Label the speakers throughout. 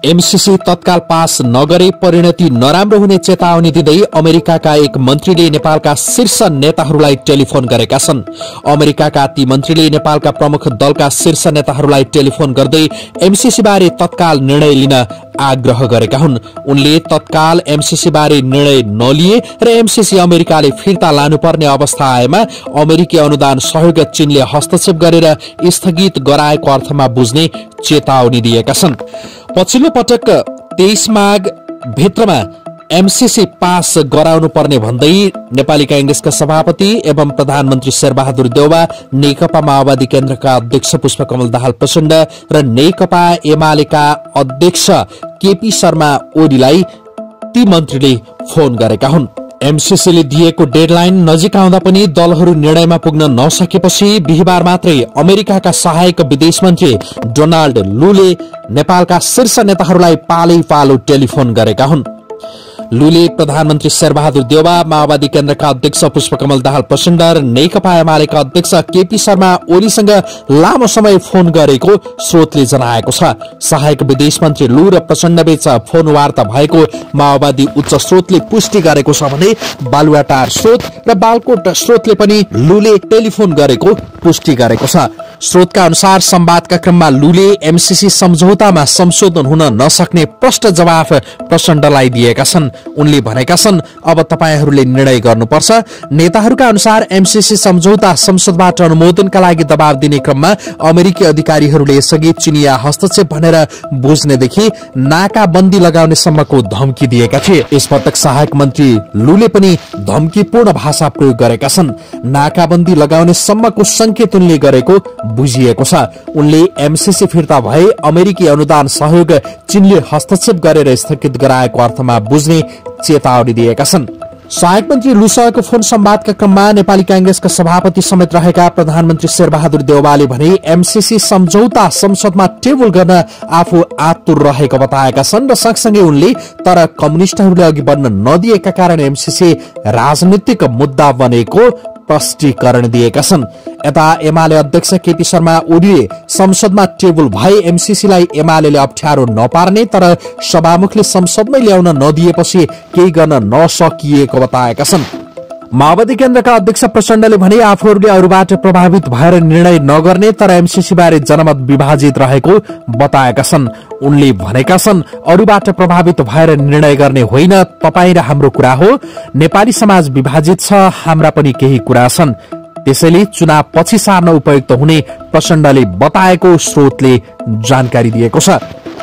Speaker 1: MCC तत्काल pass नगरे परिणति नराम्रो हुने चेतावनी दिँदै अमेरिकाका एक मन्त्रीले नेपालका शीर्ष नेताहरूलाई टेलिफोन गरेका छन्। अमेरिकाका ती मन्त्रीले नेपालका प्रमुख दलका शीर्ष नेताहरूलाई टेलिफोन गर्दै एमसीसी बारे तत्काल निर्णय लिन आग्रह गरेका हुन्। उनले तत्काल एमसीसी बारे निर्णय नलिए र एमसीसी अमेरिकाले फिर्ता लानुपर्ने अवस्था आएमा अमेरिकी अनुदान सहयोग चीनले हस्तक्षेप गरेर स्थगित गराएको अर्थमा बुझ्ने चेतावनी दिएका छन्। पछिल्लो पटक 23 माघ भित्रमा एमसीसी पास गराउनु पर्ने भन्दै नेपाली कांग्रेसका सभापति एवं प्रधानमन्त्री शेरबहादुर देउवा, नेकपा माओवादी केन्द्रका अध्यक्ष पुष्पकमल दाहाल प्रचण्ड र नेकपा एमालेका अध्यक्ष केपी शर्मा ओलीलाई ती मन्त्रीले फोन गरेका हुन्। एमसीसीले दिएको डेडलाइन नजिक आउँदा पनि दलहरू निर्णयमा पुग्न नसकेपछि बिहिबार मात्रै अमेरिकाका सहायक विदेश मन्त्री डोनाल्ड लूले नेपालका शीर्ष नेताहरूलाई पालै पालो टेलिफोन गरेका हुन्। लूले प्रधानमन्त्री शेरबहादुर देउवा, माओवादी केन्द्रका अध्यक्ष पुष्पकमल दाहाल प्रचण्ड र नेकपा एमालेका अध्यक्ष केपी शर्मा ओलीसँग लामो समय फोन गरेको स्रोतले जनाएको छ। सहायक विदेश मन्त्री लू र प्रचण्डबीच फोन वार्ता भएको माओवादी उच्च स्रोतले पुष्टि गरेको छ भने बालुवाटार स्रोत र बालकोट स्रोतले पनि लूले टेलिफोन गरेको पुष्टि गरेको छ। स्रोतका अनुसार संवादका क्रममा लूले एमसीसी सम्झौतामा संशोधन हुन नसक्ने प्रष्ट जवाफ प्रचण्डलाई दिएका छन्। उनले भनेका छन्, अब तपाईहरूले निर्णय गर्नुपर्छ। नेताहरूका अनुसार एमसीसी सम्झौता संसदबाट अनुमोदनका लागि दबाव दिने क्रममा अमेरिकी अधिकारीहरूले यसअघि चिनिया हस्तक्षेप भनेर बुझ्नेदेखि नाकाबन्दी लगाउने सम्मको धम्की दिएका थिए। यसपटक सहायक मन्त्री लूले पनि धम्कीपूर्ण भाषा प्रयोग गरेका छन्। नाकाबन्दी लगाउने सम्मको संकेत उनले गरेको बुझिएको छ। उनले एमसीसी फिर्ता भए अमेरिकी अनुदान सहयोग चीनले हस्तक्षेप गरेर स्थगित गराएको अर्थमा बुझ्ने चेतावनी दिएका छन्। सहायक मन्त्री लूसँगको फोन संवादका क्रममा नेपाली कांग्रेसका सभापति समेत रहेका प्रधानमन्त्री शेरबहादुर देउवाले भने एमसीसी सम्झौता संसदमा टेबल गर्न आफू आतुर रहेको बताएका छन् र सँगसँगै उनले तर कम्युनिष्टहरूले अघि बढ्न नदिएका कारण एमसीसी राजनीतिक मुद्दा बनेको स्पष्टीकरण दिएका छन्। यता एमाले अध्यक्ष केपी शर्मा ओलीले संसदमा टेबल भए एमसीसीलाई एमालेले अप्ठ्यारो नपार्ने तर सभामुखले संसदमै ल्याउन नदिएपछि केही गर्न नसकिएको बताएका छन्। माओवादी केन्द्रका अध्यक्ष प्रचण्डले भने आफूहरूले अरूबाट प्रभावित भएर निर्णय नगर्ने तर एमसीसी बारे जनमत विभाजित रहेको बताएका छन्। उनले भनेका छन्, अरूबाट प्रभावित भएर निर्णय गर्ने होइन, तपाई र हाम्रो कुरा हो। नेपाली समाज विभाजित छ, हाम्रा पनि केही कुरा छन्, त्यसैले चुनाव पछि सार्न उपयुक्त हुने प्रचण्डले बताएको स्रोतले जानकारी दिएको छ।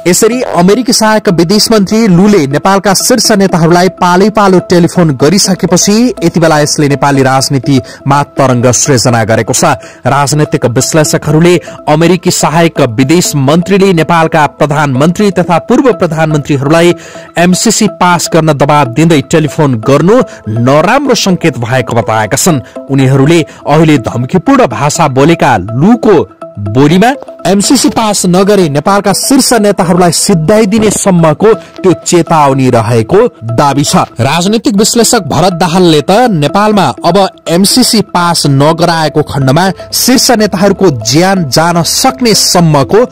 Speaker 1: यसरी अमेरिकी सहायक विदेश मन्त्री लूले नेपालका शीर्ष नेताहरूलाई पालै पालो टेलिफोन गरिसकेपछि यति बेला यसले नेपाली राजनीतिमा तरंग सृजना गरेको छ। राजनैतिक विश्लेषकहरूले अमेरिकी सहायक विदेश मन्त्रीले नेपालका प्रधानमन्त्री तथा पूर्व प्रधानमन्त्रीहरूलाई एमसीसी पास गर्न दबाव दिँदै टेलिफोन गर्नु नराम्रो संकेत भएको बताएका छन्। उनीहरूले अहिले धम्कीपूर्ण भाषा बोलेका लूको बोलीमा एमसीसी पास नगरे नेपालका शीर्ष नेताहरूलाई सिद्धाइदिने सम्मको त्यो चेतावनी रहेको दावी छ। राजनीतिक विश्लेषक भरत दाहालले त नेपालमा अब एमसीसी पास नगराएको खण्डमा शीर्ष नेताहरूको ज्यान जान सक्ने सम्मको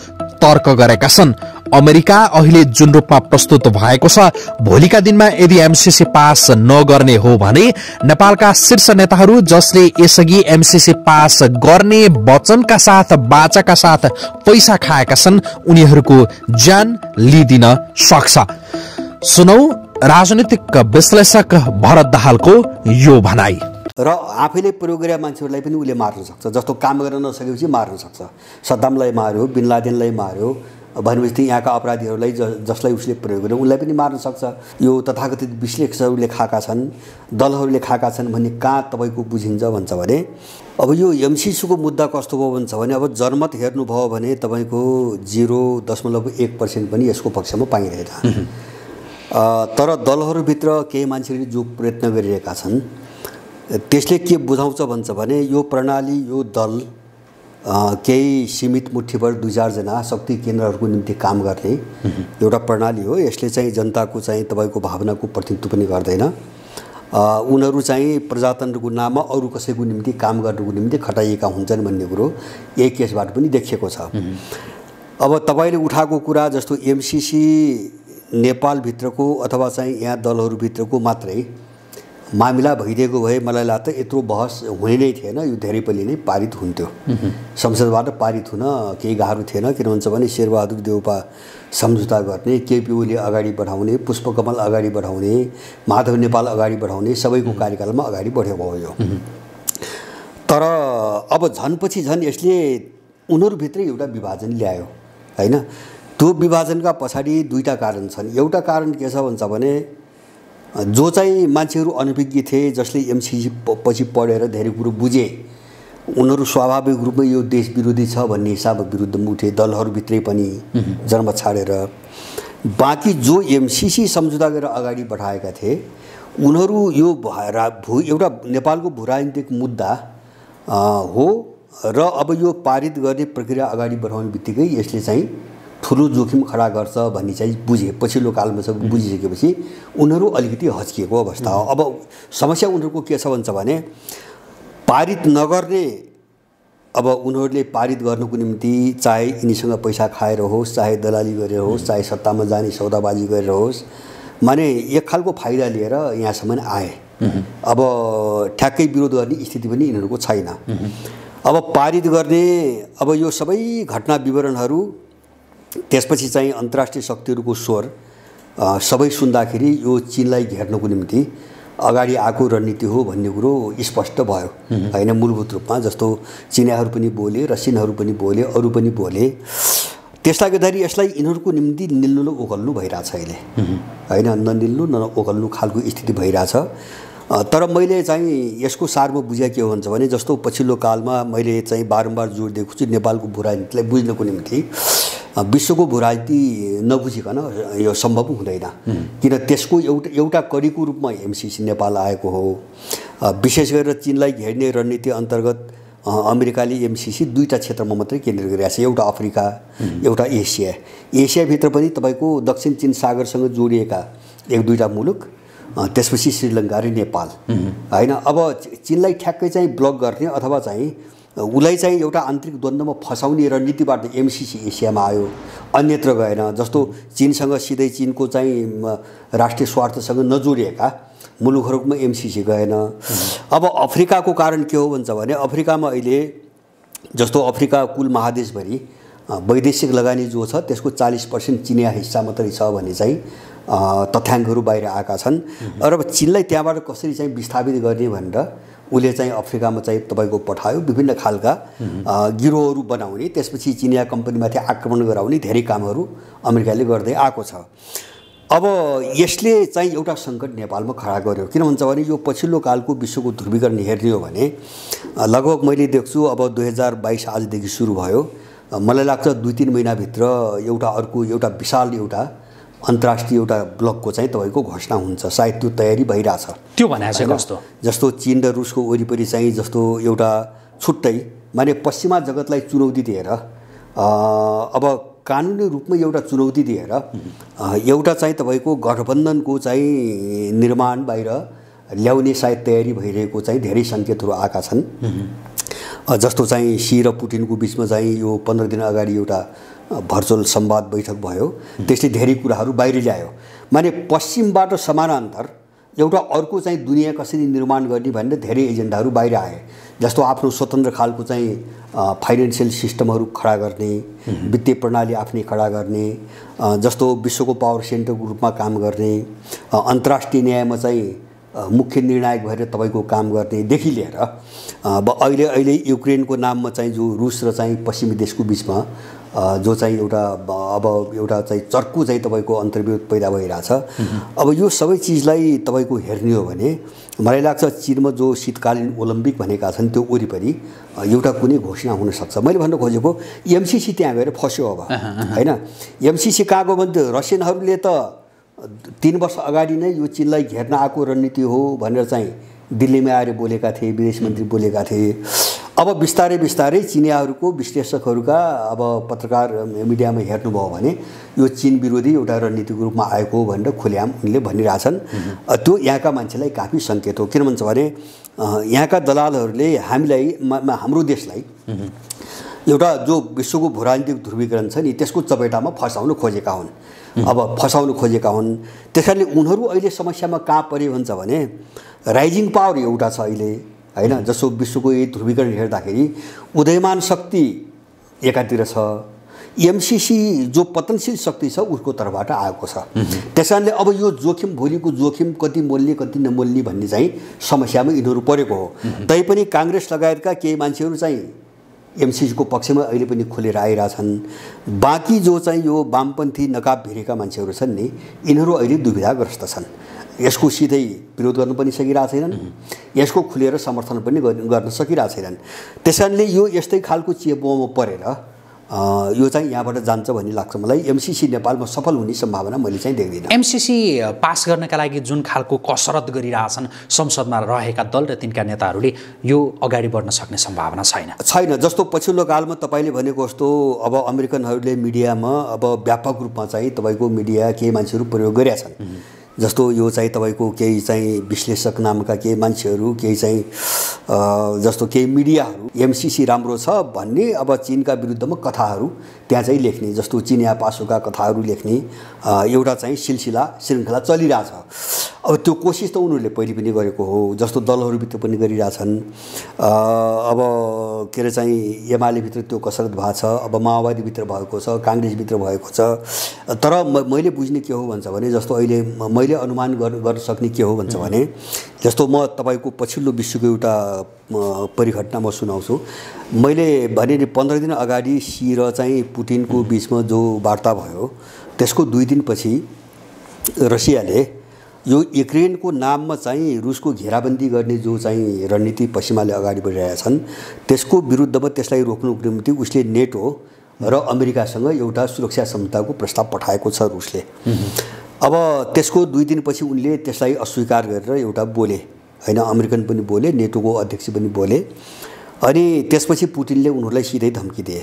Speaker 1: तर्क गरेका छन्। अमेरिका अहिले जुन रूपमा प्रस्तुत भएको छ, भोलिका दिनमा यदि एमसीसी पास नगर्ने हो भने नेपालका शीर्ष नेताहरू जसले यसअघि एमसीसी पास गर्ने वचनका साथ बाचाका साथ पैसा खाएका छन् उनीहरूको ज्यान लिदिन सक्छ। सुनौ राजनीतिक विश्लेषक भरत दाहालको यो भनाई।
Speaker 2: र आफैले प्रयोग गरेका मान्छेहरूलाई पनि उसले मार्न सक्छ। जस्तो काम गर्न नसकेपछि मार्न सक्छ। सद्दामलाई मार्यो, बिन लादेनलाई मार्यो भनेपछि यहाँका अपराधीहरूलाई जसलाई उसले प्रयोग गर्यो उनलाई पनि मार्न सक्छ। यो तथाकथित विश्लेषकहरूले खाएका छन्, दलहरूले खाएका छन् भन्ने कहाँ तपाईँको बुझिन्छ भन्छ भने अब यो एमसीसीको मुद्दा कस्तो भयो भन्छ भने अब जनमत हेर्नुभयो भने तपाईँको 0.1% पनि यसको पक्षमा पाइरहेन। तर दलहरूभित्र केही मान्छेले जो प्रयत्न गरिरहेका छन् त्यसले के बुझाउँछ भन्छ भने यो प्रणाली, यो दल केही सीमित मुठ्ठीभर 2-4 जना शक्ति केन्द्रहरूको निम्ति काम गर्ने एउटा प्रणाली हो। यसले चाहिँ जनताको चाहिँ तपाईँको भावनाको प्रतिनिधित्व पनि गर्दैन। उनीहरू चाहिँ प्रजातन्त्रको नाममा अरू कसैको निम्ति काम गर्नुको निम्ति खटाइएका हुन्छन् भन्ने कुरो यही केसबाट पनि देखिएको छ। अब तपाईँले उठाएको कुरा जस्तो एमसीसी नेपालभित्रको अथवा चाहिँ यहाँ दलहरूभित्रको मात्रै मामिला भइदिएको भए मलाई लाग्छ यत्रो बहस हुने नै थिएन, यो धेरै पहिले नै पारित हुन्थ्यो। संसदबाट पारित हुन केही गाह्रो थिएन, किन भन्छ भने शेरबहादुर देउपा सम्झौता गर्ने, केपी ओली अगाडि बढाउने, पुष्पकमल अगाडि बढाउने, माधव नेपाल अगाडि बढाउने सबैको कार्यकालमा अगाडि बढेको हो यो। तर अब झनपछि झन् यसले उनीहरूभित्रै एउटा विभाजन ल्यायो हैन। त्यो विभाजनका पछाडि दुईटा कारण छन्। एउटा कारण के छ भन्छ भने जो चाहिँ मान्छेहरू अनभिज्ञ थिए, जसले एमसीसी पछि पढेर धेरै कुरो बुझे, उनीहरू स्वाभाविक रूपमा यो देश विरोधी छ भन्ने हिसाबमा विरुद्धमा उठे, दलहरूभित्रै पनि जन्म छाडेर। बाँकी जो एमसीसी सम्झौता गरेर अगाडि बढाएका थिए उनीहरू यो एउटा नेपालको भू राजनीतिक मुद्दा हो र अब यो पारित गर्ने प्रक्रिया अगाडि बढाउने बित्तिकै यसले चाहिँ ठुलो जोखिम खडा गर्छ भन्ने चाहिँ बुझे। पछिल्लो कालमा सब बुझिसकेपछि उनीहरू अलिकति हच्किएको अवस्था हो। अब समस्या उनीहरूको के छ भन्छ भने पारित नगर्ने, अब उनीहरूले पारित गर्नुको निम्ति चाहे यिनीसँग पैसा खाएर होस्, चाहे दलाली गरेर होस्, चाहे सत्तामा जाने सौदाबाजी गरेर होस्, माने एक खालको फाइदा लिएर यहाँसम्म आए। अब ठ्याक्कै विरोध गर्ने स्थिति पनि यिनीहरूको छैन। अब पारित गर्ने, अब यो सबै घटना विवरणहरू त्यसपछि चाहिँ अन्तर्राष्ट्रिय शक्तिहरूको स्वर सबै सुन्दाखेरि यो चीनलाई घेर्नको निम्ति अगाडि आएको रणनीति हो भन्ने कुरो स्पष्ट भयो हैन। मूलभूत रूपमा जस्तो चीनाहरू पनि बोले, रसियनहरू पनि बोले, अरू पनि बोले। त्यसले गर्दाखेरि यसलाई यिनीहरूको निम्ति निल्नु र ओगल्नु भइरहेछ अहिले हैन। ननिल्नु न ओगल्नु खालको स्थिति भइरहेछ। तर मैले चाहिँ यसको सारमा बुझे के हो भन्छ भने जस्तो पछिल्लो कालमा मैले चाहिँ बारम्बार जोड दिएको छु, नेपालको भू राजनीतिलाई बुझ्नको निम्ति विश्वको भू राजनीति नबुझिकन यो सम्भव हुँदैन। किन त्यसको एउटा कडीको रूपमा एमसीसी नेपाल आएको हो। विशेष गरेर चीनलाई घेर्ने रणनीति अन्तर्गत अमेरिकाले एमसीसी दुईटा क्षेत्रमा मात्रै केन्द्रित गरिरहेको छ, एउटा अफ्रिका, एउटा एसिया। एसियाभित्र पनि तपाईँको दक्षिण चीन सागरसँग जोडिएका एक दुईटा मुलुक, त्यसपछि श्रीलङ्का र नेपाल हैन। अब चीनलाई ठ्याक्कै चाहिँ ब्लक गर्ने अथवा चाहिँ उसलाई चाहिँ एउटा आन्तरिक द्वन्द्वमा फसाउने रणनीतिबाट एमसीसी एसियामा आयो, अन्यत्र गएन। जस्तो चीनसँग सिधै चीनको चाहिँ राष्ट्रिय स्वार्थसँग नजोडिएका मुलुकहरूमा एमसीसी गएन। अब अफ्रिकाको कारण के हो भन्छ भने अफ्रिकामा अहिले जस्तो अफ्रिका कुल महादेशभरि वैदेशिक लगानी जो छ त्यसको 40% चिनिया हिस्सा मात्रै छ भन्ने चाहिँ तथ्याङ्कहरू बाहिर आएका छन्। र अब चीनलाई त्यहाँबाट कसरी चाहिँ विस्थापित गर्ने भनेर उसले चाहिँ अफ्रिकामा चाहिँ तपाईँको पठायो, विभिन्न खालका गिरोहहरू बनाउने, त्यसपछि चिनिया कम्पनीमाथि आक्रमण गराउने धेरै कामहरू अमेरिकाले गर्दै आएको छ। अब यसले चाहिँ एउटा सङ्कट नेपालमा खडा गर्यो। किन भन्छ भने यो पछिल्लो कालको विश्वको ध्रुवीकरण हेर्ने हो भने लगभग मैले देख्छु अब 2022 आजदेखि सुरु भयो, मलाई लाग्छ 2-3 महिनाभित्र एउटा विशाल एउटा अन्तर्राष्ट्रिय एउटा ब्लकको चाहिँ तपाईँको घोषणा हुन्छ। सायद त्यो तयारी भइरहेछ।
Speaker 3: त्यो भने चाहिँ कस्तो
Speaker 2: जस्तो चीन र रुसको वरिपरि चाहिँ जस्तो एउटा छुट्टै माने पश्चिमा जगतलाई चुनौती दिएर अब कानुनी रूपमा एउटा चुनौती दिएर एउटा चाहिँ तपाईँको गठबन्धनको चाहिँ निर्माण बाहिर ल्याउने सायद तयारी भइरहेको चाहिँ धेरै सङ्केतहरू आएका छन्। जस्तो चाहिँ सी र पुटिनको बिचमा चाहिँ यो 15 दिन अगाडि एउटा भर्चुअल संवाद बैठक भयो, त्यसले धेरै कुराहरू बाहिर ल्यायो। माने पश्चिमबाट समानान्तर एउटा अर्को चाहिँ दुनियाँ कसरी निर्माण गर्ने भनेर धेरै एजेन्डाहरू बाहिर आए। जस्तो आफ्नो स्वतन्त्र खालको चाहिँ फाइनेन्सियल सिस्टमहरू खडा गर्ने, वित्तीय प्रणाली आफ्नै खडा गर्ने, जस्तो विश्वको पावर सेन्टरको रूपमा काम गर्ने, अन्तर्राष्ट्रिय न्यायमा चाहिँ मुख्य निर्णायक भएर तपाईँको काम गर्नेदेखि लिएर अब अहिले युक्रेनको नाममा चाहिँ जो रुस र चाहिँ पश्चिमी देशको बिचमा जो चाहिँ एउटा चाहिँ चर्को चाहिँ तपाईँको अन्तर्विरोध पैदा भइरहेछ। अब यो सबै चिजलाई तपाईँको हेर्ने हो भने मलाई लाग्छ चीनमा जो शीतकालीन ओलम्पिक भनेका छन् त्यो वरिपरि एउटा कुनै घोषणा हुनसक्छ। मैले भन्न खोजेको एमसीसी त्यहाँ गएर फस्यो अब हैन। एमसीसी कहाँ गयो भने रसियनहरूले त 3 वर्ष अगाडि नै यो चीनलाई घेर्न आएको रणनीति हो भनेर चाहिँ दिल्लीमा आएर बोलेका थिए, विदेश मन्त्री बोलेका थिए। अब बिस्तारै बिस्तारै चिनियाहरूको विश्लेषकहरूका अब पत्रकार मिडियामा हेर्नुभयो भने यो चीन विरोधी एउटा रणनीतिको रूपमा आएको हो भनेर खुलेआम उनले भनिरहेछन्। त्यो यहाँका मान्छेलाई काफी सङ्केत हो। किन भन्छ भने यहाँका दलालहरूले हामीलाई हाम्रो देशलाई एउटा जो विश्वको भूराजनीतिक ध्रुवीकरण छ नि त्यसको चपेटामा फसाउन खोजेका हुन्। त्यस कारणले उनीहरू अहिले समस्यामा कहाँ परे भन्छ भने राइजिङ पावर एउटा छ अहिले हैन, जसो विश्वको यही ध्रुवीकरण हेर्दाखेरि उदयमान शक्ति एकातिर छ, एमसीसी जो पतनशील शक्ति छ उसको तर्फबाट आएको छ। त्यसकारणले अब यो जोखिम, भोलिको जोखिम कति मोल्ने कति नमोल्ने भन्ने चाहिँ समस्यामा यिनीहरू परेको हो। तैपनि काङ्ग्रेस लगायतका केही मान्छेहरू चाहिँ एमसीसीको पक्षमा अहिले पनि खुलेर आइरहेछन्। बाँकी जो चाहिँ यो वामपन्थी नकाब भिरेका मान्छेहरू छन् नि यिनीहरू अहिले दुविधाग्रस्त छन्। यसको सिधै विरोध गर्न पनि सकिरहेको छैनन्, यसको खुलेर समर्थन पनि गर्न सकिरहेको छैनन्। त्यसकारणले यो यस्तै खालको चेपोमा परेर यो चाहिँ यहाँबाट जान्छ भन्ने लाग्छ मलाई। एमसीसी नेपालमा सफल हुने सम्भावना मैले चाहिँ देख्दिनँ।
Speaker 3: एमसीसी पास गर्नका लागि जुन खालको कसरत गरिरहेछन् संसदमा रहेका दल र तिनका नेताहरूले, यो अगाडि बढ्न सक्ने सम्भावना छैन।
Speaker 2: जस्तो पछिल्लो कालमा तपाईँले भनेको जस्तो अब अमेरिकनहरूले मिडियामा अब व्यापक रूपमा चाहिँ तपाईँको मिडिया केही मान्छेहरू प्रयोग गरेका छन्। जस्तो यो चाहिँ तपाईँको केही चाहिँ विश्लेषक नामका केही मान्छेहरू, केही चाहिँ जस्तो केही मिडियाहरू एमसीसी राम्रो छ भन्ने अब चीनका विरुद्धमा कथाहरू त्यहाँ चाहिँ लेख्ने, जस्तो चिनिया पासोका कथाहरू लेख्ने एउटा चाहिँ श्रृङ्खला चलिरहेछ। अब त्यो कोसिस त उनीहरूले पहिले पनि गरेको हो, जस्तो दलहरूभित्र पनि गरिरहेछन्। अब के अरे चाहिँ एमालेभित्र त्यो कसरत भएको छ, अब माओवादीभित्र भएको छ, काङ्ग्रेसभित्र भएको छ। तर मैले बुझ्ने के हो भन्छ भने, जस्तो अहिले मैले अनुमान गर्न सक्ने के हो भन्छ भने, जस्तो म तपाईँको पछिल्लो विश्वको एउटा परिघटना म सुनाउँछु। मैले भने नि 15 दिन अगाडि सी र चाहिँ पुटिनको बिचमा जो वार्ता भयो त्यसको 2 दिनपछि रसियाले यो युक्रेनको नाममा चाहिँ रुसको घेराबन्दी गर्ने जो चाहिँ रणनीति पश्चिमाले अगाडि बढिरहेका छन् त्यसको विरुद्धमा त्यसलाई रोक्नुको निम्ति उसले नेटो र अमेरिकासँग एउटा सुरक्षा सम्झौताको प्रस्ताव पठाएको छ रुसले। अब त्यसको 2 दिनपछि उनले त्यसलाई अस्वीकार गरेर एउटा बोले हैन, अमेरिकन पनि बोले, नेटोको अध्यक्ष पनि बोले। अनि त्यसपछि पुटिनले उनीहरूलाई सिधै धम्की दिए,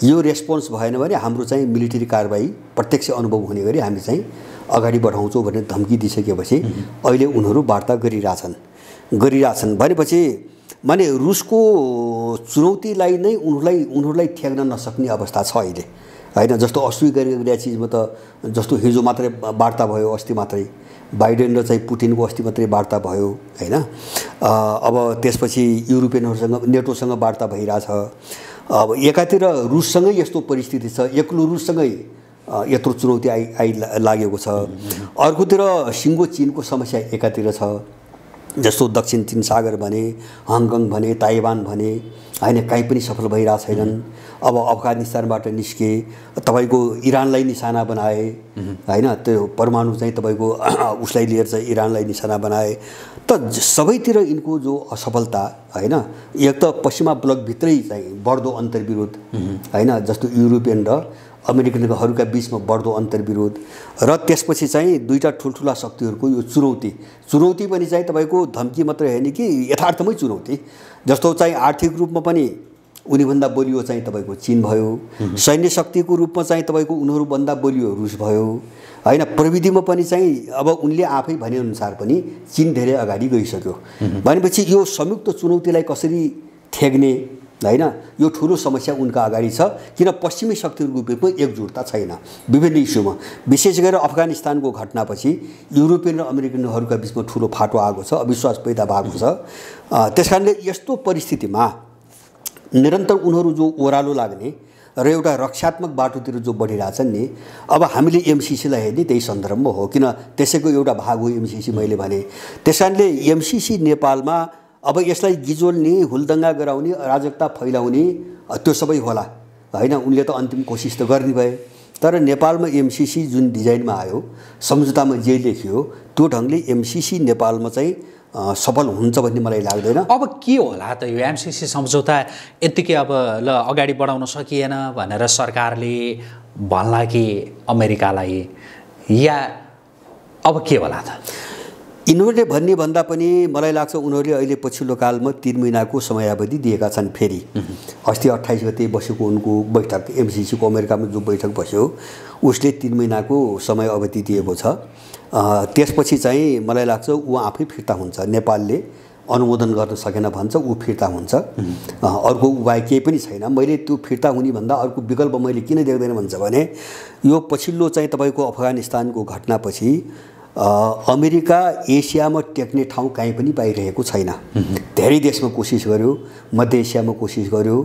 Speaker 2: यो रेस्पोन्स भएन भने हाम्रो चाहिँ मिलिटरी कारबाही प्रत्यक्ष अनुभव हुने गरी हामी चाहिँ अगाडि बढाउँछौँ भनेर धम्की दिइसकेपछि अहिले उनीहरू वार्ता गरिरहेछन् भनेपछि माने रुसको चुनौतीलाई नै उनीहरूलाई ठेक्न नसक्ने अवस्था छ अहिले हैन। जस्तो अस्वीकार गरेको चिजमा त जस्तो हिजो मात्रै वार्ता भयो, अस्ति मात्रै बाइडेन र चाहिँ पुटिनको अस्ति मात्रै वार्ता भयो हैन। अब त्यसपछि युरोपियनहरूसँग नेटोसँग वार्ता भइरहेछ। अब एकातिर रुससँगै यस्तो परिस्थिति छ, एक्लो रुससँगै यत्रो चुनौती लागेको छ। अर्कोतिर सिङ्गो चीनको समस्या एकातिर छ, जस्तो दक्षिण चीन सागर भने, हङकङ भने, ताइवान भने हैन, कहीँ पनि सफल भइरहेको छैनन्। अब अफगानिस्तानबाट निस्के, तपाईँको इरानलाई निशाना बनाए हैन, त्यो परमाणु चाहिँ तपाईँको उसलाई लिएर चाहिँ इरानलाई निशाना बनाए। त सबैतिर यिनको जो असफलता हैन, एक त पश्चिमा ब्लकभित्रै चाहिँ बढ्दो अन्तर्विरोध हैन, जस्तो युरोपियन र अमेरिकनहरूका बिचमा बढ्दो अन्तर्विरोध र त्यसपछि चाहिँ दुईटा ठुल्ठुला शक्तिहरूको यो चुनौती पनि चाहिँ तपाईँको धम्की मात्रै होइन कि यथार्थमै चुनौती। जस्तो चाहिँ आर्थिक रूपमा पनि उनीभन्दा बलियो चाहिँ तपाईँको चीन भयो, सैन्य शक्तिको रूपमा चाहिँ तपाईँको उनीहरूभन्दा बलियो रुस भयो हैन। प्रविधिमा पनि चाहिँ अब उनले आफै भनेअनुसार पनि चीन धेरै अगाडि गइसक्यो भनेपछि यो संयुक्त चुनौतीलाई कसरी ठेक्ने हैन, यो ठुलो समस्या उनका अगाडि छ। किन पश्चिमी शक्तिहरूको बिचमा एकजुटता छैन विभिन्न इस्युमा, विशेष गरेर अफगानिस्तानको घटनापछि युरोपियन र अमेरिकनहरूका बिचमा ठुलो फाटो आएको छ, अविश्वास पैदा भएको छ। त्यसकारणले यस्तो परिस्थितिमा निरन्तर उनीहरू जो ओह्रालो लाग्ने र एउटा रक्षात्मक बाटोतिर जो बढिरहेछन् नि, अब हामीले एमसीसीलाई हेर्ने त्यही सन्दर्भमा हो, किन त्यसैको एउटा भाग हो एमसीसी मैले भने। त्यसकारणले एमसीसी नेपालमा अब यसलाई गिजोल्ने, हुलदङ्गा गराउने, अराजकता फैलाउने त्यो सबै होला हैन। उनले त अन्तिम कोसिस त गर्ने भए, तर नेपालमा एमसीसी जुन डिजाइनमा आयो, सम्झौतामा जे लेखियो त्यो ढङ्गले एमसीसी नेपालमा चाहिँ सफल हुन्छ भन्ने मलाई लाग्दैन।
Speaker 3: अब के होला त यो एमसीसी सम्झौता यत्तिकै अब ल अगाडि बढाउन सकिएन भनेर सरकारले भन्ला कि अमेरिकालाई, या अब के होला त?
Speaker 2: यिनीहरूले भन्ने भन्दा पनि मलाई लाग्छ उनीहरूले अहिले पछिल्लो कालमा 3 महिनाको समयावधि दिएका छन्। फेरि अस्ति 28 गते बसेको उनको बैठक, एमसीसीको अमेरिकामा जो बैठक बस्यो उसले 3 महिनाको समय अवधि दिएको छ। त्यसपछि चाहिँ मलाई लाग्छ ऊ आफै फिर्ता हुन्छ, नेपालले अनुमोदन गर्न सकेन भन्छ, ऊ फिर्ता हुन्छ। अर्को उपाय केही पनि छैन। मैले त्यो फिर्ता हुने भन्दा अर्को विकल्प मैले किन देख्दैन भन्छ भने यो पछिल्लो चाहिँ तपाईँको अफगानिस्तानको घटनापछि अमेरिका एसियामा टेक्ने ठाउँ कहीँ पनि पाइरहेको छैन। धेरै देशमा कोसिस गर्यो, मध्य एसियामा कोसिस गर्यो,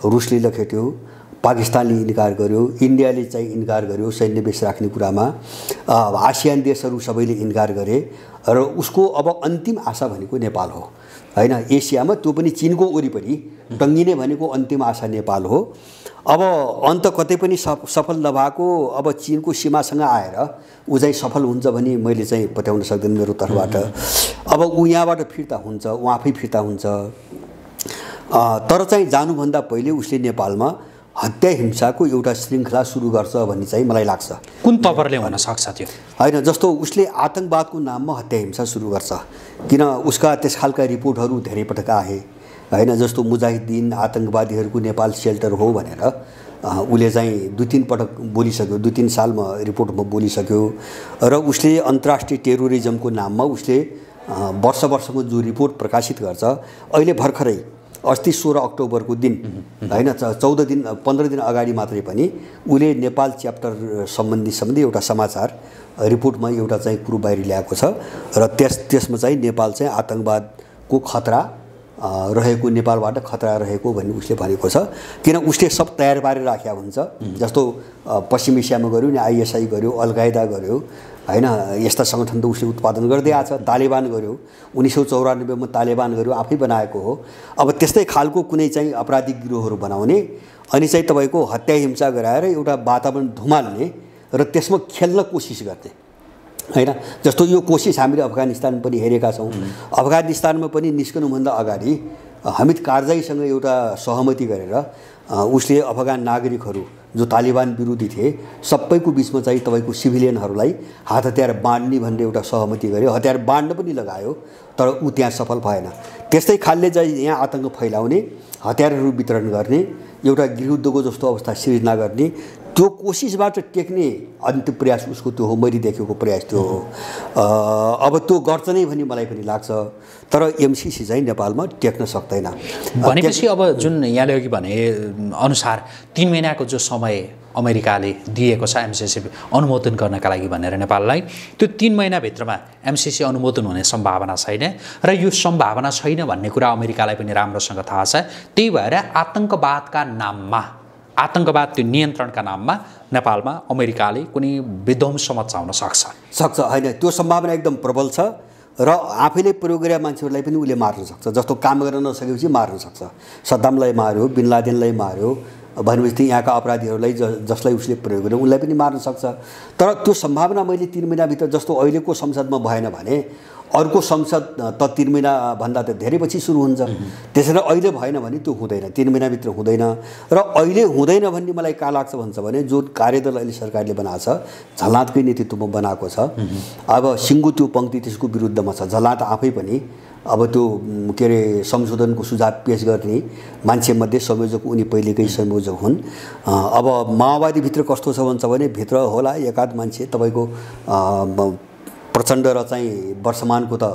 Speaker 2: रुसले लखेट्यो, पाकिस्तानले इन्कार गर्यो, इन्डियाले चाहिँ इन्कार गर्यो सैन्य बेस राख्ने कुरामा, आसियान देशहरू सबैले इन्कार गरे र उसको अब अन्तिम आशा भनेको नेपाल हो हैन। एसियामा त्यो पनि चीनको वरिपरि टङ्गिने भनेको अन्तिम आशा नेपाल हो। अब अन्त कतै पनि सफल नभएको अब चीनको सीमासँग आएर ऊ चाहिँ सफल हुन्छ भने मैले चाहिँ पत्याउन सक्दैन मेरो तर्फबाट। अब ऊ यहाँबाट फिर्ता हुन्छ, ऊ आफै फिर्ता हुन्छ। तर चाहिँ जानुभन्दा पहिले उसले नेपालमा हत्या हिंसाको एउटा श्रृङ्खला सुरु गर्छ भन्ने चाहिँ मलाई लाग्छ।
Speaker 3: कुन तवरले हुन सक्छ त्यो?
Speaker 2: हैन, जस्तो उसले आतंकवादको नाममा हत्या हिंसा सुरु गर्छ, किन उसका त्यस खालका रिपोर्टहरू धेरै पटक आए हैन। जस्तो मुजाहिद्दिन आतंकवादीहरूको नेपाल सेल्टर हो भनेर उसले चाहिँ 2-3 पटक बोलिसक्यो, 2-3 सालमा रिपोर्टमा बोलिसक्यो। र उसले अन्तर्राष्ट्रिय टेरोरिजमको नाममा उसले वर्ष जो रिपोर्ट प्रकाशित गर्छ, अहिले भर्खरै अस्ति 16 अक्टोबरको दिन हैन, 14 दिन 15 दिन अगाडि मात्रै पनि उसले नेपाल च्याप्टर सम्बन्धी एउटा समाचार रिपोर्टमा एउटा चाहिँ कुरो बाहिर ल्याएको छ र त्यसमा चाहिँ नेपाल चाहिँ आतंकवादको खतरा रहेको, नेपालबाट खतरा रहेको भन्ने उसले भनेको छ। किन उसले सब तयार पारेर राखेको हुन्छ। जस्तो पश्चिम एसियामा गर्यो नि, आइएसआई गर्यो, अलकायदा गर्यो हैन, यस्ता सङ्गठन त उसले उत्पादन गर्दै आछ। तालिबान गर्यो, 1994 मा तालिबान गर्यो, आफै बनाएको हो। अब त्यस्तै खालको कुनै चाहिँ आपराधिक गिरोहहरू बनाउने अनि चाहिँ तपाईँको हत्या हिंसा गराएर एउटा वातावरण धुमाल्ने र त्यसमा खेल्न कोसिस गर्ने हैन। जस्तो यो कोसिस हामीले अफगानिस्तान पनि हेरेका छौँ। अफगानिस्तानमा पनि निस्कनुभन्दा अगाडि हामिद कारजाईसँग एउटा सहमति गरेर उसले अफगान नागरिकहरू जो तालिबान विरोधी थिए सबैको बिचमा चाहिँ तपाईँको सिभिलियनहरूलाई हात हतियार बाँड्ने भन्ने एउटा सहमति गर्यो। हतियार बाँड्न पनि लगायो, तर ऊ त्यहाँ सफल भएन। त्यस्तै खालले चाहिँ यहाँ आतङ्क फैलाउने, हतियारहरू वितरण गर्ने, एउटा गृहयुद्धको जस्तो अवस्था सिर्जना गर्ने, त्यो कोसिसबाट टेक्ने अन्तिम प्रयास उसको त्यो हो। मैले देखेको प्रयास त्यो हो। अब त्यो गर्छ नै भन्ने मलाई पनि लाग्छ, तर एमसीसी चाहिँ नेपालमा टेक्न सक्दैन।
Speaker 3: भनेपछि अब जुन यहाँले अघि भने अनुसार 3 महिनाको जो समय अमेरिकाले दिएको छ एमसीसी अनुमोदन गर्नका लागि भनेर नेपाललाई, त्यो 3 महिनाभित्रमा एमसीसी अनुमोदन हुने सम्भावना छैन र यो सम्भावना छैन भन्ने कुरा अमेरिकालाई पनि राम्रोसँग थाहा छ। त्यही भएर आतंकवादका नाममा, आतंकवाद त्यो नियन्त्रणका नाममा नेपालमा अमेरिकाले कुनै विध्वंस मचाउन सक्छ
Speaker 2: हैन। त्यो सम्भावना एकदम प्रबल छ र आफैले प्रयोग गरेका मान्छेहरूलाई पनि उसले मार्न सक्छ। जस्तो काम गर्न नसकेपछि मार्न सक्छ। सद्दामलाई मार्यो, बिन लादेनलाई मार्यो भनेपछि यहाँका अपराधीहरूलाई जसलाई उसले प्रयोग गर्यो उनलाई पनि मार्न सक्छ। तर त्यो सम्भावना मैले 3 महिनाभित्र, जस्तो अहिलेको संसदमा भएन भने अर्को संसद त 3 महिनाभन्दा त धेरै पछि सुरु हुन्छ। त्यसैले अहिले भएन भने त्यो हुँदैन, 3 महिनाभित्र हुँदैन। र अहिले हुँदैन भन्ने मलाई कहाँ लाग्छ भन्छ भने जुन कार्यदल अहिले सरकारले बनाएको छ, झलनाथकै नेतृत्वमा बनाएको छ। अब सिङ्गो त्यो पङ्क्ति त्यसको विरुद्धमा छ। झलनाथ आफै पनि अब त्यो के अरे संशोधनको सुझाव पेश गर्ने मान्छेमध्ये संयोजक उनी पहिलेकै संयोजक हुन्। अब माओवादीभित्र कस्तो छ भन्छ भने भित्र होला एकाध मान्छे तपाईँको प्रचण्ड र चाहिँ वर्षमानको त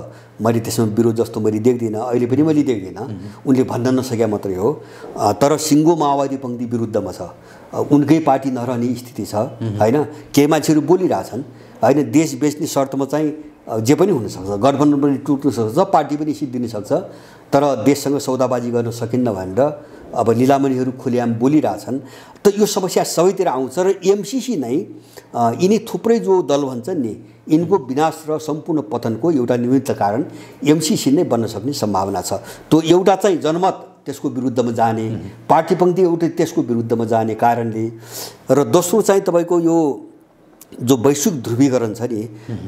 Speaker 2: मैले त्यसमा विरोध जस्तो मैले देख्दिनँ, अहिले पनि मैले देख्दिनँ। उनले भन्न नसके मात्रै हो। तर सिङ्गो माओवादी पङ्क्ति विरुद्धमा छ, उनकै पार्टी नरहने स्थिति छ हैन। केही मान्छेहरू बोलिरहेछन् हैन, देश बेच्ने शर्तमा चाहिँ जे पनि हुनसक्छ, गठबन्धन पनि टुट्न सक्छ, पार्टी पनि सिद्धिन सक्छ, तर देशसँग सौदाबाजी गर्न सकिन्न भनेर अब लीलामणिहरू खुलेआम बोलिरहेछन्। त यो समस्या सबैतिर आउँछ र एमसीसी नै यिनी थुप्रै जो दल भन्छन् नि, यिनको विनाश र सम्पूर्ण पतनको एउटा निमित्त कारण एमसीसी नै बन्न सक्ने सम्भावना छ। त्यो एउटा चाहिँ जनमत त्यसको विरुद्धमा जाने, पार्टी पङ्क्ति एउटा त्यसको विरुद्धमा जाने कारणले, र दोस्रो चाहिँ तपाईँको यो जो वैश्विक ध्रुवीकरण छ नि,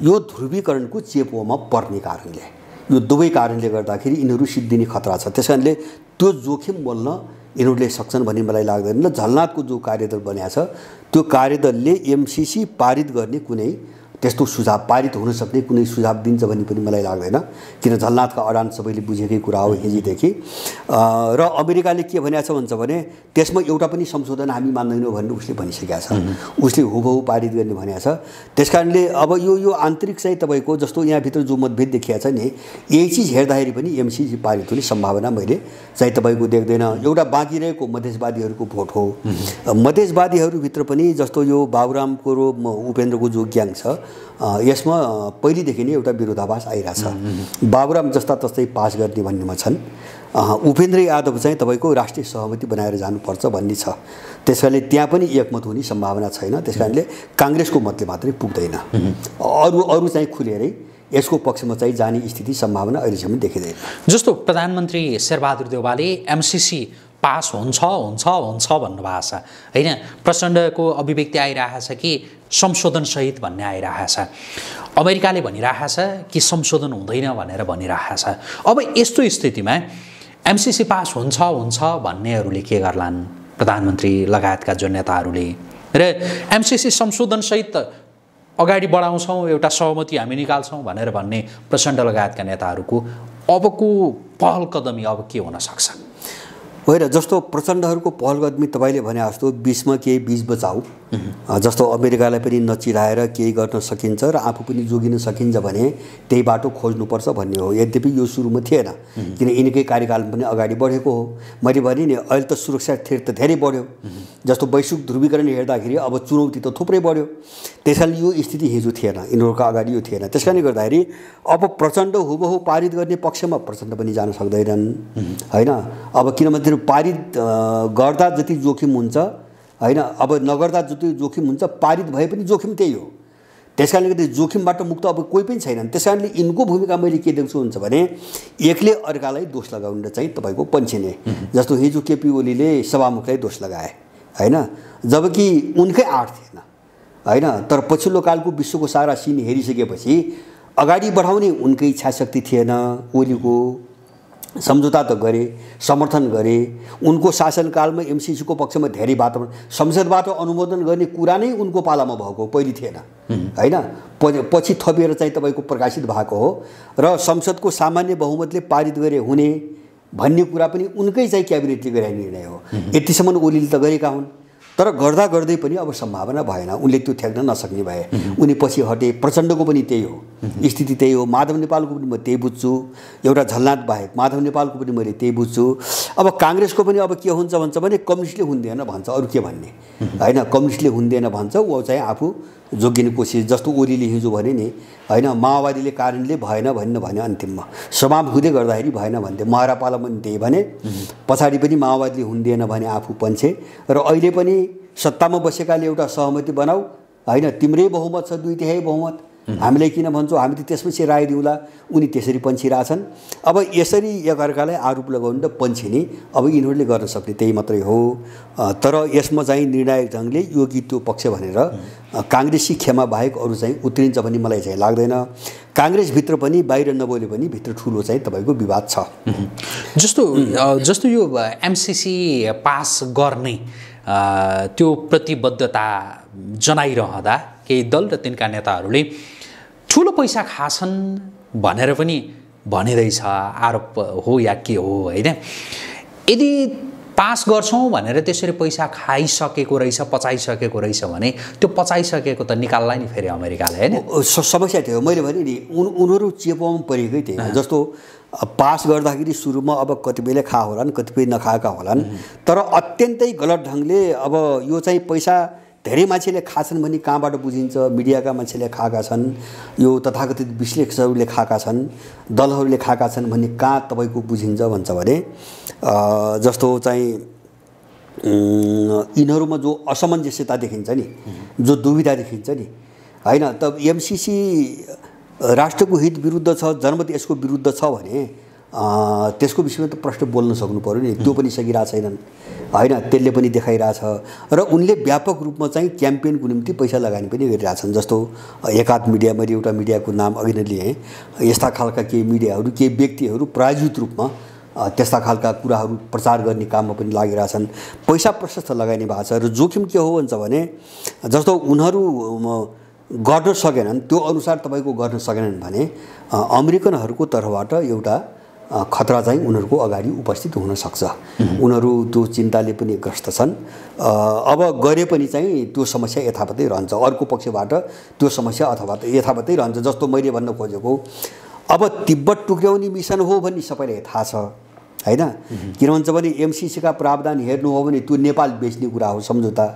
Speaker 2: यो ध्रुवीकरणको चेपोमा पर्ने कारणले, यो दुवै कारणले गर्दाखेरि यिनीहरू सिद्धिने खतरा छ। त्यसकारणले त्यो जोखिम बोल्न यिनीहरूले सक्छन् भन्ने मलाई लाग्दैन। र झलनाथको जो कार्यदल बनाएको छ त्यो कार्यदलले एमसीसी पारित गर्ने कुनै त्यस्तो सुझाव पारित हुन सक्ने कुनै सुझाव दिन्छ भन्ने पनि मलाई लाग्दैन, किन झलनाथका अडान सबैले बुझेकै कुरा हो हिजोदेखि। र अमेरिकाले के भनेको छ भन्छ भने त्यसमा एउटा पनि संशोधन हामी मान्दैनौँ भनेर उसले भनिसकेको छ, उसले हुबहु पारित गर्ने भनेको छ। त्यस कारणले अब यो आन्तरिक चाहिँ तपाईँको जस्तो यहाँभित्र जो मतभेद देखिएको छ नि, यही चिज हेर्दाखेरि पनि एमसिसी पारित हुने सम्भावना मैले चाहिँ तपाईँको देख्दैन। एउटा बाँकी रहेको मधेसवादीहरूको भोट हो। मधेसवादीहरूभित्र पनि जस्तो यो बाबुरामको र उपेन्द्रको जो ग्याङ छ, यसमा पहिलेदेखि नै एउटा विरोधाभास आइरहेछ। बाबुराम जस्ता तस्तै पास गर्ने भन्नेमा छन्, उपेन्द्र यादव चाहिँ तपाईँको राष्ट्रिय सहमति बनाएर जानुपर्छ भन्ने छ। त्यस कारणले त्यहाँ पनि एकमत हुने सम्भावना छैन। त्यस कारणले काङ्ग्रेसको मतले मात्रै पुग्दैन, अरू चाहिँ खुलेरै यसको पक्षमा चाहिँ जाने स्थिति सम्भावना अहिलेसम्म देखिँदैन।
Speaker 3: जस्तो प्रधानमन्त्री शेरबहादुर देउवाले एमसिसी पास हुन्छ भन्नुभएको छ होइन, प्रचण्डको अभिव्यक्ति आइरहेको छ कि संशोधनसहित भन्ने आइरहेको छ, अमेरिकाले भनिरहेको छ कि संशोधन हुँदैन भनेर भनिरहेको छ। अब यस्तो स्थितिमा एमसिसी पास हुन्छ भन्नेहरूले के गर्लान्, प्रधानमन्त्री लगायतका जो नेताहरूले, र एमसिसी संशोधनसहित अगाडि बढाउँछौँ, एउटा सहमति हामी निकाल्छौँ भनेर भन्ने प्रचण्ड लगायतका नेताहरूको अबको पहल कदमी अब के हुन सक्छ?
Speaker 2: होइन, जस्तो प्रचण्डहरूको पहलकदमी तपाईँले भने जस्तो बिचमा केही बीज बचाऊ, जस्तो अमेरिकालाई पनि नचिराएर केही गर्न सकिन्छ र आफू पनि जोगिन सकिन्छ भने त्यही बाटो खोज्नुपर्छ भन्ने हो। यद्यपि यो सुरुमा थिएन, किन यिनकै कार्यकालमा पनि अगाडि बढेको हो। मैले भने नि अहिले त सुरक्षा थ्रेट त धेरै बढ्यो, जस्तो वैश्विक ध्रुवीकरण हेर्दाखेरि अब चुनौती त थुप्रै बढ्यो। त्यस कारणले यो स्थिति हिजो थिएन, यिनीहरूको अगाडि यो थिएन। त्यस कारणले गर्दाखेरि अब प्रचण्ड हुबहु पारित गर्ने पक्षमा प्रचण्ड पनि जान सक्दैनन् होइन। अब किनभने पारित गर्दा जति जोखिम हुन्छ होइन, अब नगर्दा जति जोखिम हुन्छ, पारित भए पनि जोखिम त्यही हो। त्यस कारणले गर्दा जोखिमबाट मुक्त अब कोही पनि छैनन्। त्यस कारणले यिनको भूमिका मैले के देख्छु हुन्छ भने एकले अर्कालाई दोष लगाउन चाहिँ तपाईँको पन्छिने, जस्तो हिजो केपी ओलीले सभामुखलाई दोष लगाए होइन, जबकि उनकै आँट थिएन होइन। तर पछिल्लो कालको विश्वको सारा सिन हेरिसकेपछि अगाडि बढाउने उनकै इच्छा शक्ति थिएन। ओलीको सम्झौता त गरे, समर्थन गरे, उनको शासनकालमा एमसिसीको पक्षमा धेरै वातावरण, संसदबाट अनुमोदन गर्ने कुरा नै उनको पालामा भएको, पहिले थिएन होइन, पछि थपिएर चाहिँ तपाईँको प्रकाशित भएको हो। र संसदको सामान्य बहुमतले पारित गरे हुने भन्ने कुरा पनि उनकै चाहिँ क्याबिनेटले गरेको निर्णय हो। यतिसम्म ओलीले त गरेका हुन्, तर गर्दा गर्दै पनि अब सम्भावना भएन, उनले त्यो ठ्याक्न नसक्ने भए, उनी पछि हटे। प्रचण्डको पनि त्यही हो, स्थिति त्यही हो। माधव नेपालको पनि म त्यही बुझ्छु, एउटा झलनाथ बाहेक माधव नेपालको पनि मैले त्यही बुझ्छु। अब काङ्ग्रेसको पनि अब के हुन्छ भन्छ भने कम्युनिस्टले हुँदैन भन्छ, अरू के भन्ने होइन, कम्युनिस्टले हुँदैन भन्छ, ऊ चाहिँ आफू जोगिने कोसिस। जस्तो ओलीले हिजो भने नि होइन, माओवादीले कारणले भएन भने अन्तिममा समाप्त हुँदै गर्दाखेरि भएन भन्थे, महारापाला पनि त्यही भने, पछाडि पनि माओवादीले हुँदैन भने आफू पन्छे। र अहिले पनि सत्तामा बसेकाले एउटा सहमति बनाऊ होइन, तिम्रै बहुमत छ, 2/3 बहुमत, हामीलाई किन भन्छौ, हामी त त्यसपछि राय दिउँला, उनी त्यसरी पन्छिरहेछन्। अब यसरी एकअर्कालाई आरोप लगाउनु त पन्छिने, अब यिनीहरूले गर्न सक्ने त्यही मात्रै हो। तर यसमा चाहिँ निर्णायक ढङ्गले योगी त्यो पक्ष भनेर काङ्ग्रेसी खेमा बाहेक अरू चाहिँ उत्रिन्छ भन्ने मलाई चाहिँ लाग्दैन। काङ्ग्रेसभित्र पनि बाहिर नबोले पनि भित्र ठुलो चाहिँ तपाईँको विवाद छ।
Speaker 3: जस्तो यो एमसिसी पास गर्ने त्यो प्रतिबद्धता जनाइरहँदा केही दल र तिनका नेताहरूले ठुलो पैसा खाछन् भनेर पनि भनिँदैछ, आरोप हो या के हो होइन। यदि पास गर्छौँ भनेर त्यसरी पैसा खाइसकेको रहेछ, पचाइसकेको रहेछ भने त्यो पचाइसकेको त निकाल्ला नि फेरि अमेरिकाले होइन।
Speaker 2: समस्या थियो, मैले भने नि उनीहरू चेपोमा परेकै थिएन। जस्तो पास गर्दाखेरि सुरुमा अब कतिपयले खा होलान्, कतिपय नखाएका होलान्, तर अत्यन्तै गलत ढङ्गले अब यो चाहिँ पैसा धेरै मान्छेले खाछन् भने कहाँबाट बुझिन्छ, मिडियाका मान्छेले खाएका छन्, यो तथाकथित विश्लेषकहरूले खाएका छन्, दलहरूले खाएका छन् भन्ने कहाँ तपाईँको बुझिन्छ भन्छ भने जस्तो चाहिँ यिनीहरूमा जो असमञ्जस्यता देखिन्छ नि, जो दुविधा देखिन्छ नि होइन, तब एमसिसी राष्ट्रको हित विरुद्ध छ, जनमत यसको विरुद्ध छ भने त्यसको विषयमा त प्रश्न बोल्न सक्नु पर्यो नि, त्यो पनि सकिरहेको छैनन् होइन, त्यसले पनि देखाइरहेछ। र उनले व्यापक रूपमा चाहिँ क्याम्पेनको निम्ति पैसा लगानी पनि गरिरहेछन्। जस्तो एकाध मिडिया, मैले एउटा मिडियाको नाम अघि नै लिएँ, यस्ता खालका केही मिडियाहरू, केही व्यक्तिहरू प्रायोजित रूपमा त्यस्ता खालका कुराहरू प्रचार गर्ने काममा पनि लागिरहेछन्, पैसा प्रशस्त लगाइने भएको छ। र जोखिम के हो भन्छ भने जस्तो उनीहरू गर्न सकेनन्, त्यो अनुसार तपाईँको गर्न सकेनन् भने अमेरिकनहरूको तर्फबाट एउटा खतरा चाहिँ उनीहरूको अगाडि उपस्थित हुन सक्छ। उनीहरू त्यो चिन्ताले पनि ग्रस्त छन्। अब गरे पनि चाहिँ त्यो समस्या यथावतै रहन्छ, अर्को पक्षबाट त्यो समस्या अथवा यथावतै रहन्छ। जस्तो मैले भन्न खोजेको, अब तिब्बत टुक्र्याउने मिसन हो भन्ने सबैलाई थाहा छ हैन। किन भन्छ भने एमसीसी का प्रावधान हेर्नु हो भने त्यो नेपाल बेच्ने कुरा हो, सम्झौता